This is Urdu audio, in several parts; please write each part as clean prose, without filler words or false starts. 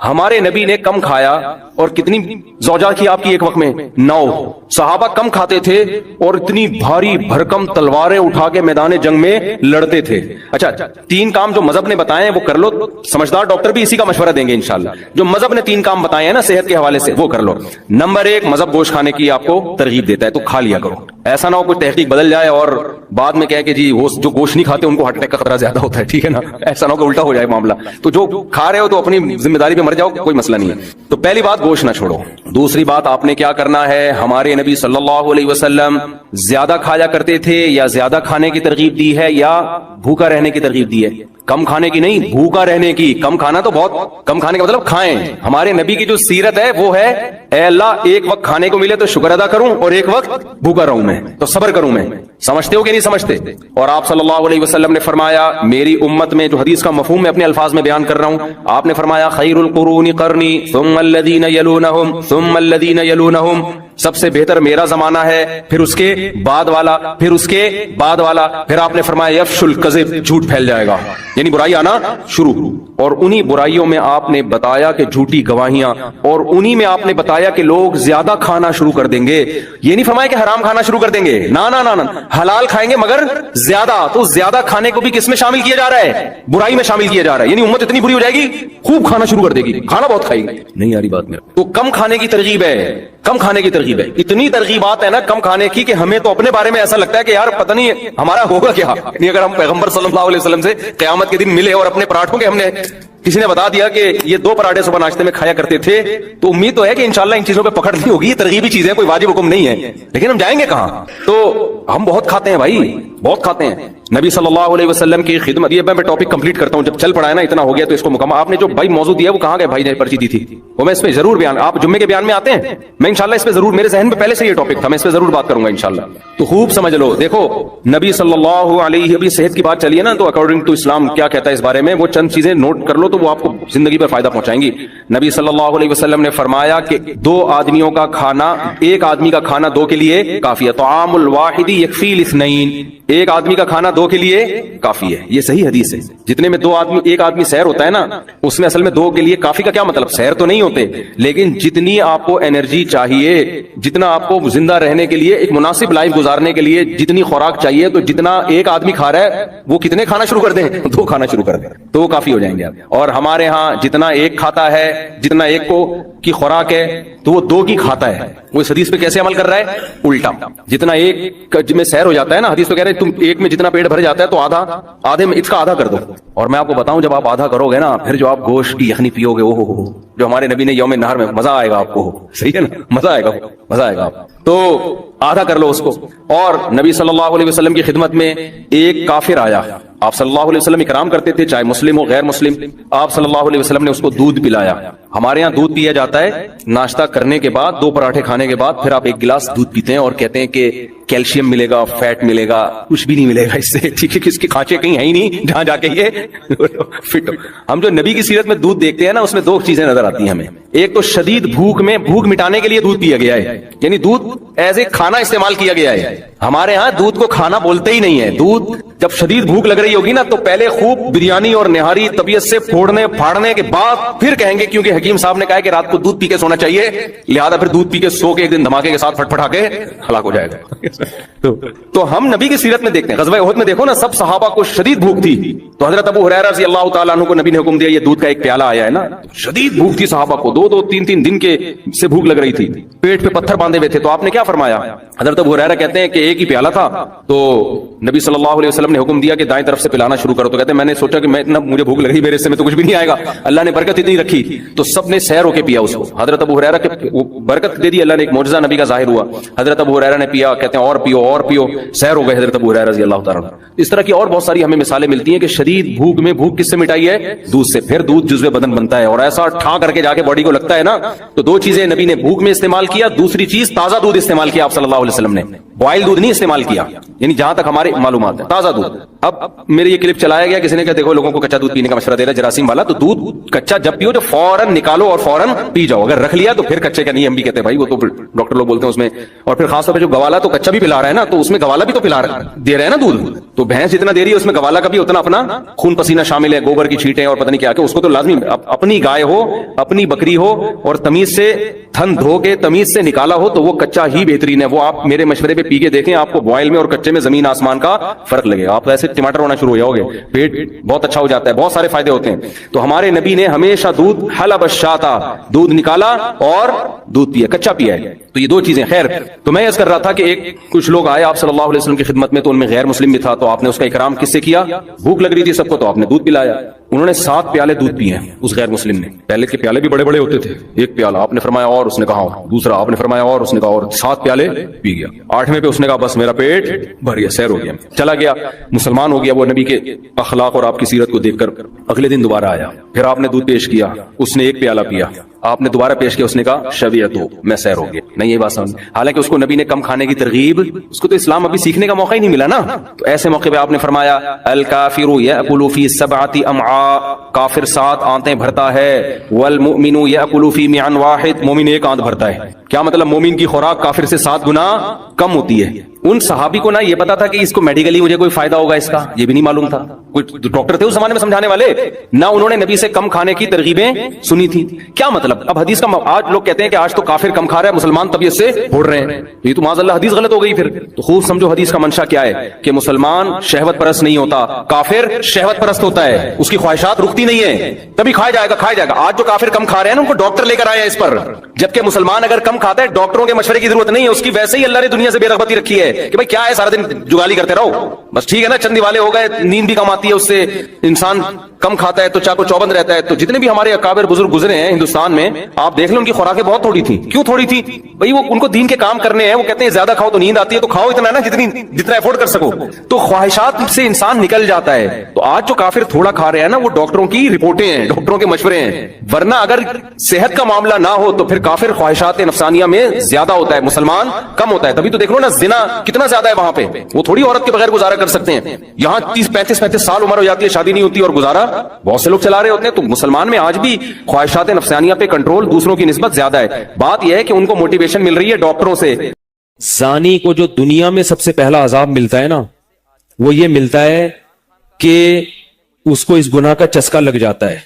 ہمارے نبی نے کم کھایا اور کتنی زوجہ کی آپ کی ایک وقت میں 9. صحابہ کم کھاتے تھے اور اتنی بھاری بھرکم تلواریں اٹھا کے میدان جنگ میں لڑتے تھے. اچھا 3 کام جو مذہب نے بتائے ہیں وہ کر لو. سمجھدار ڈاکٹر بھی اسی کا مشورہ دیں گے انشاءاللہ. جو مذہب نے 3 کام بتائے ہیں نا صحت کے حوالے سے وہ کر لو. نمبر 1 مذہب گوشت کھانے کی آپ کو ترغیب دیتا ہے تو کھا لیا کرو. ایسا نہ ہو کوئی تحقیق بدل جائے اور بعد میں کہے کہ جی وہ جو گوشت نہیں کھاتے ان کو ہارٹ اٹیک کا خطرہ زیادہ ہوتا ہے. ٹھیک ہے نا, ایسا نہ ہو کہ الٹا ہو جائے معاملہ. تو جو کھا رہے ہو تو اپنی ذمہ داری پہ مر جاؤ, کوئی مسئلہ نہیں ہے. تو پہلی بات گوشت نہ چھوڑو. دوسری بات آپ نے کیا کرنا ہے, ہمارے نبی صلی اللہ علیہ وسلم زیادہ کھایا کرتے تھے یا زیادہ کھانے کی ترغیب دی ہے یا بھوکا رہنے کی ترغیب دی ہے؟ کم کھانے کی نہیں, بھوکا رہنے کی. کم کھانا تو بہت کم کھانے کا مطلب کھائیں. ہمارے نبی کی جو سیرت ہے وہ ہے اے اللہ ایک وقت کھانے کو ملے تو شکر ادا کروں اور ایک وقت بھوکا رہوں میں تو صبر کروں میں. سمجھتے ہو کہ نہیں سمجھتے؟ اور آپ صلی اللہ علیہ وسلم نے فرمایا, میری امت میں, جو حدیث کا مفہوم میں اپنے الفاظ میں بیان کر رہا ہوں, آپ نے فرمایا خیر القرون قرنی ثم الذین یلونہم ثم الذین یلونہم, سب سے بہتر میرا زمانہ ہے, پھر اس کے بعد والا, پھر اس کے بعد والا. پھر آپ نے فرمایا یفش الکذب, جھوٹ پھیل جائے گا, یعنی برائی آنا شروع. اور انہی برائیوں میں آپ نے بتایا کہ جھوٹی گواہیاں, اور انہی میں آپ نے بتایا کہ لوگ زیادہ کھانا شروع کر دیں گے. یہ نہیں فرمایا کہ حرام کھانا شروع کر دیں گے, نا نا نا نا, حلال کھائیں گے مگر زیادہ. تو زیادہ کھانے کو بھی کس میں شامل کیا جا رہا ہے؟ برائی میں شامل کیا جا رہا ہے. یعنی امت اتنی بری ہو جائے گی خوب کھانا شروع کر دے گی, کھانا بہت کھائے گی. نہیں آ رہی بات میں. تو کم کھانے کی ترغیب ہے, کم کھانے کی ترغیب ہے. اتنی ترغیبات ہے نا کم کھانے کی کہ ہمیں تو اپنے بارے میں ایسا لگتا ہے کہ یار پتہ نہیں ہمارا ہوگا کیا. یعنی اگر ہم پیغمبر صلی اللہ علیہ وسلم سے قیامت کے دن ملے اور اپنے پراٹھوں کے ہم نے کسی نے بتا دیا کہ یہ 2 پراٹھے صبح ناشتے میں کھایا کرتے تھے, تو امید تو ہے کہ انشاءاللہ ان چیزوں پہ پکڑ نہیں ہوگی. یہ ترغیبی چیزیں کوئی واجب حکم نہیں ہے, لیکن ہم جائیں گے کہاں؟ تو ہم بہت کھاتے ہیں بھائی, بہت کھاتے ہیں. نبی صلی اللہ علیہ وسلم کی خدمت, یہ میں ٹاپک کمپلیٹ کرتا ہوں, جب چل پڑا ہے نا اتنا ہو گیا تو اس کو مکمل. آپ نے جو بھائی موضوع دیا وہ کہاں گئے بھائی نے پرچی دی تھی, وہ میں اس پہ ضرور بیان, آپ جمعے کے بیان میں آتے ہیں, میں انشاءاللہ اس پہ ضرور, میرے ذہن میں پہلے سے یہ ٹاپک تھا, میں اس پہ ضرور بات کروں گا انشاءاللہ. تو خوب سمجھ لو. دیکھو نبی صلی اللہ علیہ, ابھی صحت کی بات چلی ہے نا, تو اکارڈنگ ٹو اسلام کیا کہتا ہے اس بارے میں, وہ چند چیزیں نوٹ کر لو تو وہ آپ کو زندگی پر فائدہ پہنچائیں گی. نبی صلی اللہ علیہ وسلم نے فرمایا کہ 2 آدمیوں کا کھانا, ایک آدمی کا کھانا 2 کے لیے کافی ہے. طعام الواحد یکفی الاثنین, ایک آدمی کا کھانا 2 کے لیے کافی ہے. یہ صحیح حدیث ہے. جتنے میں 2 آدمی, ایک آدمی سیر ہوتا ہے نا, اس میں اصل میں 2 کے لیے کافی کا کیا مطلب, سیر تو نہیں ہوتے, لیکن جتنی آپ کو انرجی چاہیے, جتنا آپ کو زندہ رہنے کے لیے, ایک مناسب لائف گزارنے کے لیے جتنی خوراک چاہیے, تو جتنا ایک آدمی کھا رہا ہے وہ کتنے کھانا شروع کر دیں, 2 کھانا شروع کر دیں تو وہ کافی ہو جائیں گے آپ. اور ہمارے ہاں جتنا ایک کھاتا ہے, جتنا ایک کو کی خوراک ہے تو وہ 2 کی کھاتا ہے. وہ اس حدیث پہ کیسے عمل کر رہا ہے؟ الٹا. جتنا ایک میں سیر ہو جاتا ہے نا, حدیث تو کہہ رہے ہیں تم ایک میں جتنا پیٹ بھر جاتا ہے تو آدھے میں اس کا آدھا کر دو. اور میں آپ کو بتاؤں جب آپ آدھا کرو گے نا, پھر جو آپ گوشت کی یخنی پیو گے, وہ جو ہمارے نبی نے یوم نہر میں, مزہ آئے گا آپ کو. صحیح ہے نا, مزہ آئے گا, مزہ آئے گا. تو آدھا کر لو اس کو. اور نبی صلی اللہ علیہ وسلم کی خدمت میں ایک کافر آیا, آپ صلی اللہ علیہ وسلم اکرام کرتے تھے چاہے مسلم ہو غیر مسلم. آپ صلی اللہ علیہ وسلم نے اس کو دودھ پلایا. ہمارے ہاں دودھ پیا جاتا ہے ناشتہ کرنے کے بعد, 2 پراٹھے کھانے کے بعد, پھر آپ 1 گلاس دودھ پیتے ہیں اور کہتے ہیں کہ کیلشیم ملے گا, فیٹ ملے گا. کچھ بھی نہیں ملے گا اس سے. ٹھیک ہے, کس کے کھانچے کہیں ہے ہی نہیں جہاں جا کے یہ فٹ. ہم جو نبی کی سیرت میں دودھ دیکھتے ہیں نا, اس میں 2 چیزیں نظر آتی ہیں ہمیں. ایک تو شدید بھوک میں بھوک مٹانے کے لیے دودھ پیا گیا ہے, یعنی دودھ ایز اے کھانا استعمال کیا گیا ہے. ہمارے ہاں دودھ کو کھانا بولتے ہی نہیں ہے. دودھ جب شدید بھوک لگ رہی ہوگی نا, تو پہلے خوب بریانی اور نہاری طبیعت سے پھوڑنے پھاڑنے کے بعد پھر کہیں گے, کیونکہ حکیم صاحب نے کہا کہ رات کو دودھ پی کے سونا چاہیے, لہذا پھر دودھ پی کے سو کے ایک دن دھماکے کے ساتھ پھٹ پھٹا کے ہلاک ہو جائے گا. تو ہم نبی کی سیرت میں دیکھتے ہیں, غزوہ احد میں دیکھو نا, سب صحابہ کو شدید بھوک تھی, تو حضرت ابو ہریرہ رضی اللہ تعالیٰ عنہ کو نبی نے حکم دیا یہ دودھ کا ایک پیالہ آیا ہے نا. شدید بھوک تھی صحابہ کو, 2 3 دن کے سے بھوک لگ رہی تھی, پیٹ پہ پتھر باندھے ہوئے تھے. تو آپ نے کیا فرمایا؟ حضرت ابو ہریرہ کہتے ہیں کہ ایک ہی پیالہ تھا, تو نبی صلی اللہ علیہ وسلم نے حکم دیا کہ دائیں طرف سے پلانا شروع کرو. تو کہتے ہیں میں نے سوچا کہ میں اتنا مجھے بھوک لگ رہی, میرے سے میں تو کچھ بھی نہیں آئے گا, اللہ نے برکت اتنی رکھی, تو سب نے سیر ہو کے پیا اس کو. حضرت ابو ہریرہ کے برکت دے دی اللہ نے, ایک معجزہ نبی کا ظاہر ہوا. حضرت ابو ہریرہ نے پیا, کہتے ہیں اور پیو اور پیو, سیر ہو گئے حضرت ابو ہریرہ رضی اللہ تعالیٰ. اس طرح کی اور بہت ساری ہمیں مثالیں ملتی ہیں کہ شدید بھوک میں بھوک کس سے مٹائی ہے؟ دودھ سے. پھر دودھ جزو بدن بنتا ہے اور ایسا ٹھا کر کے جا کے باڈی کو لگتا ہے نا. تو 2 چیزیں نبی نے بھوک میں استعمال کیا, دوسری چیز تازہ دودھ استعمال کیا آپ صلی اللہ علیہ وسلم نے, بوائل دودھ نہیں استعمال کیا. یعنی جہاں تک ہماری معلومات ہے تازہ دودھ. اب میرے یہ کلپ چلایا گیا, کسی نے کہا دیکھو لوگوں کو کچا دودھ پینے کا مشورہ دے رہا ہے جراثیم والا, تو دودھ کچا جب پیو تو فوراً نکالو اور فوراً پی جاؤ. اگر رکھ لیا تو پھر کچے کا نہیں, ہم بھی کہتے ہیں بھائی وہ تو ڈاکٹر لوگ بولتے ہیں اس میں. اور پھر خاص طور پہ جو گوالا تو کچا بھی پلا رہا ہے نا, تو اس میں گوالا بھی تو پلا رہا دے رہے ہیں نا دودھ, تو بھینس جتنا دے رہی ہے اس میں گوالا کا بھی اتنا اپنا خون پسینہ شامل ہے, گوبر کی چھینٹیں اور پتہ نہیں کیا کہ اس کو تو لازمی اپنی گائے ہو اپنی بکری ہو اور تمیز سے تھن دھو کے تمیز سے نکالا ہو تو وہ کچا ہی بہترین ہے. وہ آپ میرے مشورے پہ پی کے دیکھیں, آپ کو بوائل میں اور کچے میں زمین آسمان کا فرق لگے گا. آپ ایسے ٹماٹر ہونا شروع ہو جاؤ گے, پیٹ بہت اچھا ہو جاتا ہے, بہت سارے فائدے ہوتے ہیں. تو ہمارے نبی نے ہمیشہ دودھ حلب الشاتا, دودھ نکالا اور دودھ پیا, کچا پیا ہے. تو یہ دو چیزیں. خیر, تو میں عرض کر رہا تھا کہ کچھ لوگ آئے آپ صلی اللہ علیہ وسلم کی خدمت میں, تو ان میں غیر مسلم بھی تھا, تو آپ نے اس کا اکرام کس سے کیا؟ بھوک لگ رہی تھی سب کو تو آپ نے دودھ پلایا. انہوں نے 7 پیالے دودھ پیے ہیں اس غیر مسلم نے. پہلے کے پیالے بھی بڑے بڑے ہوتے تھے, ایک پیالہ آپ نے فرمایا اور اس نے کہا, دوسرا آپ نے فرمایا اور اس نے کہا, اور 7 پیالے پی گیا. 8ویں پہ اس نے کہا بس میرا پیٹ بھر گیا, سیر ہو گیا, چلا گیا, مسلمان ہو گیا. وہ نبی کے اخلاق اور آپ کی سیرت کو دیکھ کر اگلے دن دوبارہ آیا, پھر آپ نے دودھ پیش کیا, اس نے 1 پیالہ پیا, آپ نے دوبارہ پیش کیا, اس نے کہا شبیعت ہو, میں سیر ہو گیا. نہیں یہ بات سمجھ, حالانکہ اس کو نبی نے کم کھانے کی ترغیب, اس کو تو اسلام ابھی سیکھنے کا موقع ہی نہیں ملا نا. تو ایسے موقع پہ آپ نے فرمایا الکافر یأکل فی 7 امعاء, کافر 7 آنتیں بھرتا ہے, والمؤمن یأکل فی معن واحد, مومن 1 آنت بھرتا ہے. کیا مطلب؟ مومن کی خوراک کافر سے 7 گنا کم ہوتی ہے. ان صحابی کو نہ یہ پتا تھا کہ اس کو میڈیکلی مجھے کوئی فائدہ ہوگا اس کا, یہ بھی نہیں معلوم تھا. کوئی ڈاکٹر تھے اس زمانے میں سمجھانے والے نہ, انہوں نے نبی سے کم کھانے کی ترغیبیں سنی تھی. کیا مطلب؟ اب حدیث کا آج لوگ کہتے ہیں کہ آج تو کافر کم کھا رہا ہے, مسلمان طبیعت سے بھوڑ رہے ہیں, یہ تو معاذ اللہ حدیث غلط ہو گئی. پھر تو خوب سمجھو حدیث کا منشا کیا ہے, کہ مسلمان شہوت پرست نہیں ہوتا, کافر شہوت پرست ہوتا ہے. اس کی خواہشات رکتی نہیں ہے, تبھی کھایا جائے گا کھایا جائے گا. آج جو کافر کم کھا رہے ہیں نا, ان کو ڈاکٹر لے کر آئے ہیں اس پر, جبکہ مسلمان اگر کم کھاتا ہے ڈاکٹروں کے مشورے کی ضرورت نہیں ہے. اس کی ویسے ہی اللہ نے دنیا سے بے رغبتی رکھی ہے کہ بھائی کیا ہے سارا دن جگالی کرتے رہو, بس ٹھیک ہے نا, چند دیوالے ہو گئے, نیند بھی کم آتی ہے اس سے, انسان کم کھاتا ہے تو چاقو چوبند رہتا ہے. تو جتنے بھی ہمارے اکابر بزرگ گزرے ہیں ہندوستان میں, آپ دیکھ لیں ان کی خوراکیں بہت تھوڑی تھی. کیوں تھوڑی تھی بھائی؟ وہ ان کو دین کے کام کرنے ہیں, وہ کہتے ہیں زیادہ کھاؤ تو نیند آتی ہے, تو کھاؤ اتنا نا جتنا افورڈ کر سکو. تو خواہشات سے انسان نکل جاتا ہے. تو آج جو کافر تھوڑا کھا رہے ہیں نا, وہ ڈاکٹروں کی رپورٹیں ہیں, ڈاکٹروں کے مشورے ہیں. ورنہ اگر صحت کا معاملہ نہ ہو تو پھر کافر خواہشات نفسانیہ میں زیادہ ہوتا ہے, مسلمان کم ہوتا ہے. تبھی تو دیکھ لو نا زنا کتنا زیادہ ہے وہاں پہ. وہ تھوڑی عورت کے بغیر گزارا کر سکتے ہیں, یہاں 30-35 سال عمر ہو جاتی ہے, شادی نہیں ہوتی, اور گزارا بہت سے لوگ چلا رہے ہوتے ہیں. تو مسلمان میں آج بھی خواہشات نفسانیہ پہ کنٹرول دوسروں کی نسبت زیادہ ہے. بات یہ ہے کہ ان کو موٹیویشن مل رہی ہے ڈاکٹروں سے. زانی کو جو دنیا میں سب سے پہلا عذاب ملتا ہے نا, وہ یہ ملتا ہے کہ اس کو اس گناہ کا چسکا لگ جاتا ہے.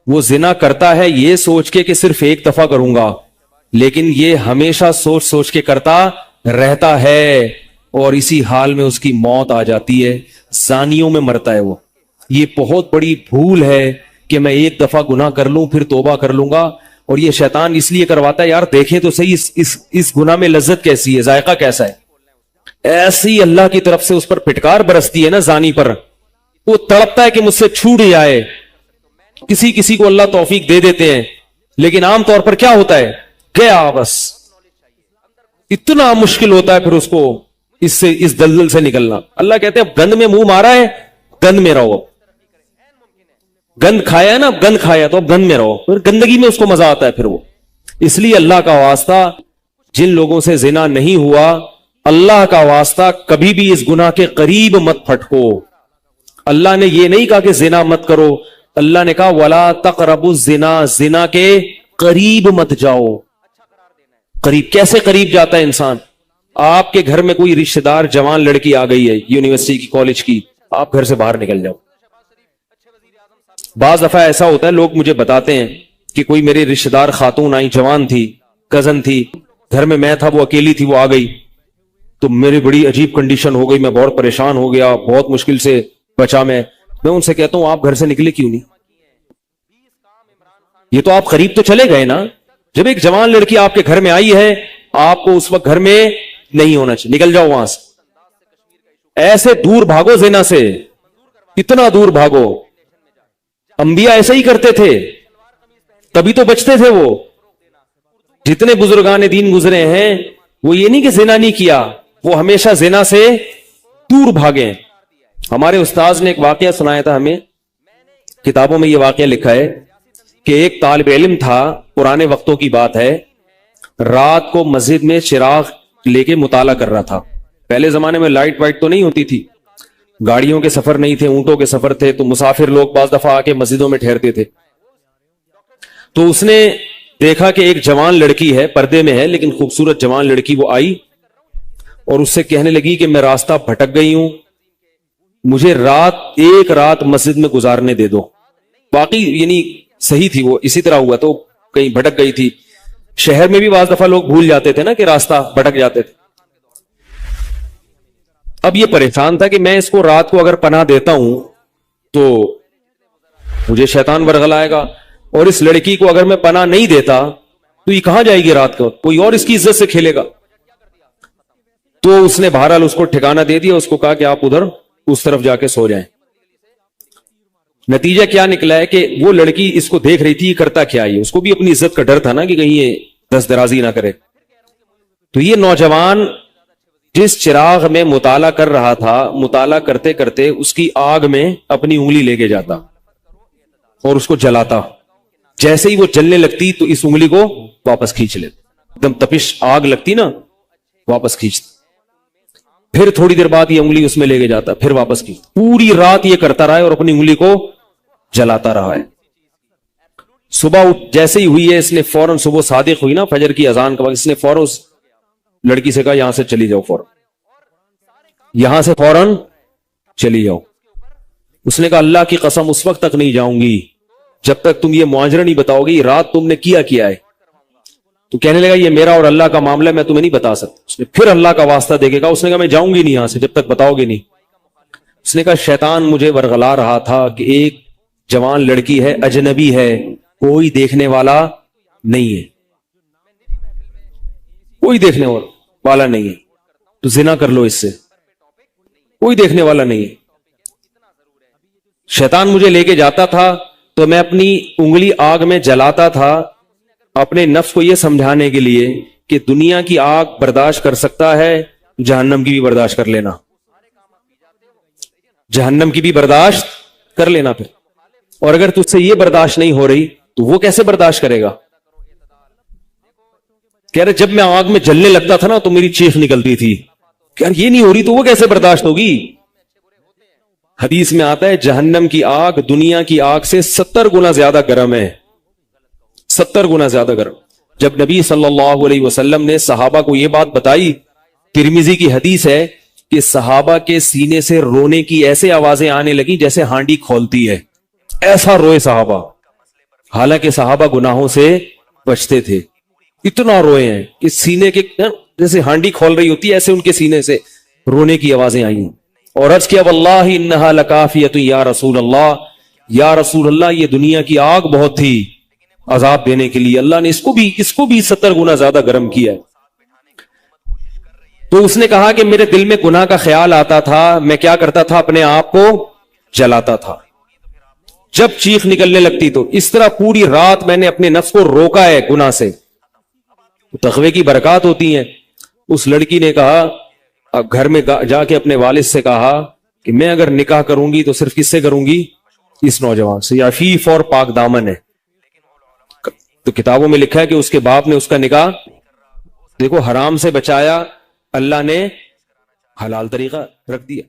وہ زنا کرتا ہے یہ سوچ کے کہ صرف ایک دفعہ کروں گا, لیکن یہ ہمیشہ سوچ سوچ کے کرتا رہتا ہے, اور اسی حال میں اس کی موت آ جاتی ہے. زانیوں میں مرتا ہے وہ. یہ بہت بڑی بھول ہے کہ میں ایک دفعہ گناہ کر لوں پھر توبہ کر لوں گا. اور یہ شیطان اس لیے کرواتا ہے, یار دیکھیں تو صحیح اس گناہ میں لذت کیسی ہے, ذائقہ کیسا ہے. ایسی اللہ کی طرف سے اس پر پھٹکار برستی ہے نا زانی پر, وہ تڑپتا ہے کہ مجھ سے چھوٹ جائے. کسی کو اللہ توفیق دے دیتے ہیں, لیکن عام طور پر کیا ہوتا ہے, گیا بس. اتنا مشکل ہوتا ہے پھر اس کو اس دلدل سے نکلنا. اللہ کہتے ہیں گند میں منہ مارا ہے, گند میں رہو. گند کھایا ہے نا, گند کھایا تو اب گند میں رہو. پھر گندگی میں اس کو مزہ آتا ہے پھر وہ. اس لیے اللہ کا واسطہ, جن لوگوں سے زنا نہیں ہوا, اللہ کا واسطہ کبھی بھی اس گناہ کے قریب مت پھٹکو. اللہ نے یہ نہیں کہا کہ زنا مت کرو, اللہ نے کہا ولا تقربوا الزنا, زنا کے قریب مت جاؤ. قریب کیسے قریب جاتا ہے انسان؟ آپ کے گھر میں کوئی رشتہ دار جوان لڑکی آ گئی ہے یونیورسٹی کی, کالج کی, آپ گھر سے باہر نکل جاؤ. بعض دفعہ ایسا ہوتا ہے, لوگ مجھے بتاتے ہیں کہ کوئی میری رشتہ دار خاتون آئی, جوان تھی, کزن تھی, گھر میں میں تھا, وہ اکیلی تھی, وہ آ گئی تو میری بڑی عجیب کنڈیشن ہو گئی, میں بہت پریشان ہو گیا, بہت مشکل سے بچا. میں ان سے کہتا ہوں آپ گھر سے نکلے کیوں نہیں؟ یہ تو آپ قریب تو چلے گئے نا. جب ایک جوان لڑکی آپ کے گھر میں آئی ہے, آپ کو اس وقت گھر میں نہیں ہونا چاہیے, نکل جاؤ وہاں سے. ایسے دور بھاگو زنا سے, اتنا دور بھاگو. انبیاء ایسے ہی کرتے تھے, تبھی تو بچتے تھے وہ. جتنے بزرگان دین گزرے ہیں وہ یہ نہیں کہ زنا نہیں کیا, وہ ہمیشہ زنا سے دور بھاگے. ہمارے استاذ نے ایک واقعہ سنایا تھا ہمیں, کتابوں میں یہ واقعہ لکھا ہے کہ ایک طالب علم تھا, پرانے وقتوں کی بات ہے, رات کو مسجد میں چراغ لے کے مطالعہ کر رہا تھا. پہلے زمانے میں لائٹ وائٹ تو نہیں ہوتی تھی, گاڑیوں کے سفر نہیں تھے, اونٹوں کے سفر تھے, تو مسافر لوگ بعض دفعہ آ کے مسجدوں میں ٹھہرتے تھے. تو اس نے دیکھا کہ ایک جوان لڑکی ہے, پردے میں ہے لیکن خوبصورت جوان لڑکی, وہ آئی اور اس سے کہنے لگی کہ میں راستہ بھٹک گئی ہوں, مجھے ایک رات مسجد میں گزارنے دے دو. باقی یعنی صحیح تھی, وہ اسی طرح ہوا تو کہیں بھٹک گئی تھی. شہر میں بھی بعض دفعہ لوگ بھول جاتے تھے نا کہ راستہ بھٹک جاتے تھے. اب یہ پریشان تھا کہ میں اس کو رات کو اگر پناہ دیتا ہوں تو مجھے شیطان ورغلائے گا, اور اس لڑکی کو اگر میں پناہ نہیں دیتا تو یہ کہاں جائے گی رات کو, کوئی اور اس کی عزت سے کھیلے گا. تو اس نے بہرحال اس کو ٹھکانہ دے دیا, اس کو کہا کہ آپ ادھر اس طرف جا کے سو جائیں. نتیجہ کیا نکلا ہے کہ وہ لڑکی اس کو دیکھ رہی تھی یہ کرتا کیا ہے, اس کو بھی اپنی عزت کا ڈر تھا نا کہ کہیں یہ دست درازی نہ کرے. تو یہ نوجوان جس چراغ میں مطالعہ کر رہا تھا, مطالعہ کرتے کرتے اس کی آگ میں اپنی انگلی لے کے جاتا اور اس کو جلاتا. جیسے ہی وہ جلنے لگتی تو اس انگلی کو واپس کھینچ لیتا, ایک دم تپش آگ لگتی نا, واپس کھینچتا. پھر تھوڑی دیر بعد یہ انگلی اس میں لے کے جاتا, پھر واپس کھینچتا. پوری رات یہ کرتا رہا ہے اور اپنی انگلی کو جلاتا رہا ہے. صبح جیسے ہی ہوئی ہے, اس نے فوراً, صبح صادق ہوئی نا فجر کی اذان کا وقت, اس نے فوراً اس لڑکی سے کہا یہاں سے چلی جاؤ, فوراً یہاں سے فوراً چلی جاؤ. اس نے کہا اللہ کی قسم اس وقت تک نہیں جاؤں گی جب تک تم یہ معاجرہ نہیں بتاؤ گی رات تم نے کیا ہے. تو کہنے لگا یہ میرا اور اللہ کا معاملہ ہے, میں تمہیں نہیں بتا سکتا. اس نے پھر اللہ کا واسطہ دے کے کہا, اس نے کہا میں جاؤں گی نہیں یہاں سے جب تک بتاؤ گے نہیں. اس نے کہا شیطان مجھے ورغلا رہا تھا کہ ایک جوان لڑکی ہے, اجنبی ہے, کوئی دیکھنے والا نہیں ہے, کوئی دیکھنے والا نہیں ہے, تو زنا کر لو اس سے, کوئی دیکھنے والا نہیں ہے. شیطان مجھے لے کے جاتا تھا تو میں اپنی انگلی آگ میں جلاتا تھا اپنے نفس کو یہ سمجھانے کے لیے کہ دنیا کی آگ برداشت کر سکتا ہے, جہنم کی بھی برداشت کر لینا, جہنم کی بھی برداشت کر لینا. پھر اور اگر تجھ سے یہ برداشت نہیں ہو رہی تو وہ کیسے برداشت کرے گا. کہہ رہے جب میں آگ میں جلنے لگتا تھا نا تو میری چیخ نکلتی تھی, کہ یار یہ نہیں ہو رہی تو وہ کیسے برداشت ہوگی. حدیث میں آتا ہے جہنم کی آگ دنیا کی آگ سے 70 گنا زیادہ گرم ہے, 70 گنا زیادہ گرم. جب نبی صلی اللہ علیہ وسلم نے صحابہ کو یہ بات بتائی, ترمذی کی حدیث ہے کہ صحابہ کے سینے سے رونے کی ایسے آوازیں آنے لگی جیسے ہانڈی کھولتی ہے, ایسا روئے صحابہ. حالانکہ صحابہ گناہوں سے بچتے تھے, اتنا روئے ہیں کہ سینے کے جیسے ہانڈی کھول رہی ہوتی ہے ایسے ان کے سینے سے رونے کی آوازیں آئی. اور عرض کیا واللہ انہا لکافیۃ یا رسول اللہ, یا رسول اللہ یہ دنیا کی آگ بہت تھی عذاب دینے کے لیے, اللہ نے اس کو بھی 70 گنا زیادہ گرم کیا ہے. تو اس نے کہا کہ میرے دل میں گناہ کا خیال آتا تھا, میں کیا کرتا تھا اپنے آپ کو جلاتا تھا جب چیخ نکلنے لگتی. تو اس طرح پوری رات میں نے اپنے نفس کو روکا ہے گناہ سے. تقوی کی برکات ہوتی ہیں. اس لڑکی نے کہا, اب گھر میں جا کے اپنے والد سے کہا کہ میں اگر نکاح کروں گی تو صرف کس سے کروں گی, اس نوجوان سے, عفیف اور پاک دامن ہے. تو کتابوں میں لکھا ہے کہ اس کے باپ نے اس کا نکاح دیکھو حرام سے بچایا, اللہ نے حلال طریقہ رکھ دیا.